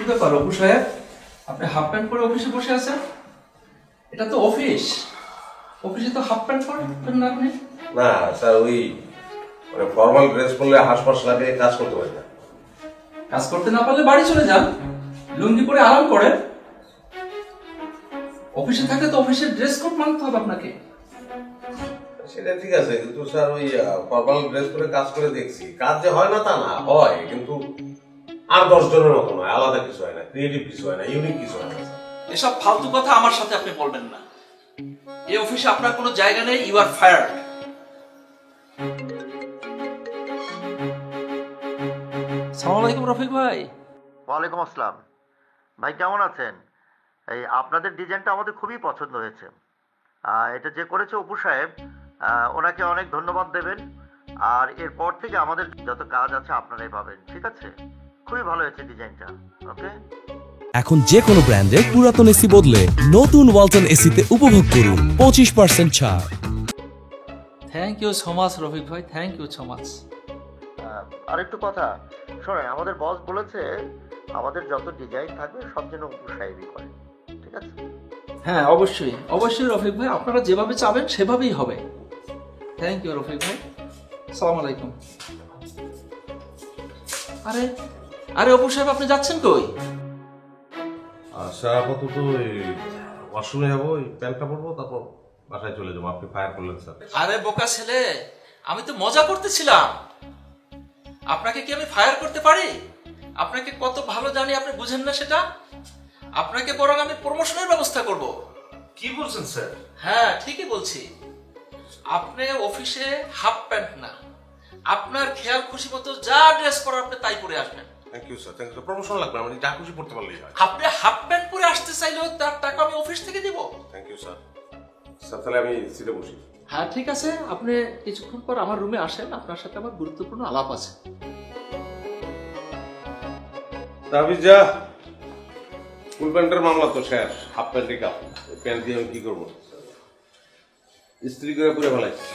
ব্যাপার অপু সাহেব, আপনি হাফ প্যান্ট পরে অফিসে বসে আছেন? এটা তো অফিস, অফিসে তো হাফ প্যান্ট পরেন না আপনি? না স্যার, ওই মানে ফর্মাল ড্রেস পরলে হাসপাস লাগে, কাজ করতে পারি না। কাজ করতে না পারলে বাড়ি চলে যান, লুঙ্গি পরে আরাম করেন। অফিসে থাকলে তো অফিসের ড্রেস কোড মানতে হবে আপনাকে। সেটা ঠিক আছে, কিন্তু স্যার ওই ফর্মাল ড্রেস পরে কাজ করে দেখছি, কাজ যে হয় না তা না, হয়, কিন্তু আর 10 জনের মতো নয়, আলাদা কিছু হয় না, ক্রিয়েটিভ কিছু হয় না, ইউনিক কিছু হয় না। এসব ফালতু কথা আমার সাথে আপনি বলবেন না। এই অফিসে আপনার কোনো জায়গা নেই, ইউ আর ফায়ার্ড। আসসালামু আলাইকুম রফিক ভাই। ওয়ালাইকুম আসসালাম ভাই, কেমন আছেন? এই আপনাদের ডিজাইনটা আমাদের খুবই পছন্দ হয়েছে। এটা যে করেছে অপু সাহেব, ওনাকে অনেক ধন্যবাদ দেবেন। আর এরপর থেকে আমাদের যত কাজ আছে আপনারাই পাবেন, ঠিক আছে? খুবই ভালো হয়েছে ডিজাইনটা। ওকে, এখন যে কোনো ব্র্যান্ডের পুরাতন এসি বদলে নতুন ওয়ালটন এসিতে উপভোগ করুন 25% ছাড়। Thank you so much Rafiq ভাই, থ্যাংক ইউ সো মাচ। আর একটু কথা শোনেন, আমাদের বস বলেছে আমাদের যত ডিজাইন থাকবে সব যেন অপু সাহেবই করে, ঠিক আছে? হ্যাঁ, অবশ্যই অবশ্যই রফিক ভাই, আপনারা যেভাবে চাবেন সেভাবেই হবে। থ্যাংক ইউ রফিক ভাই, আসসালামু আলাইকুম। আরে আরে অপু সাহেব, আপনি যাচ্ছেন কই? স্যার আপাতত ওই ওয়াশরুমে যাবো, ওই প্যান্টটা পরবো, তারপর বাসায় চলে যাবো। আপনি ফায়ার করলেন স্যার। আরে বোকা ছেলে, আমি তো মজা করতেছিলাম। আপনাকে কি আমি ফায়ার করতে পারি? আপনাকে কত ভালো জানি, আপনি বুঝেন না সেটা। আপনাকে বরং আমি প্রমোশনের ব্যবস্থা করব। কি বলছেন স্যার? হ্যাঁ, ঠিকই বলছি। আপনি অফিসে হাফ প্যান্ট না, আপনার খেয়াল খুশি মতো যা ড্রেস পরা আপনি তাই পরে আসবেন। Thank you sir, thank you. Promotion লাগবে, আমি যা খুশি পড়তে পারলেই হয়। আপনি হাফ প্যান্ট পরে আসতে চাইলেও তার টাকা আমি অফিস থেকে দিব। Thank you sir. স্যার তাহলে আমি সিটে বসি। হ্যাঁ ঠিক আছে, আপনি কিছুক্ষণ পর আমার রুমে আসেন, আপনার সাথে আমার গুরুত্বপূর্ণ আলাপ আছে। তাবিজ যা, ফুল প্যান্টের মামলা তো শেষ, হাফ প্যান্টে কাপ। প্যান্ট দিয়ে আমি কি করবো? স্ত্রী করে পুরে ফেলাইছি।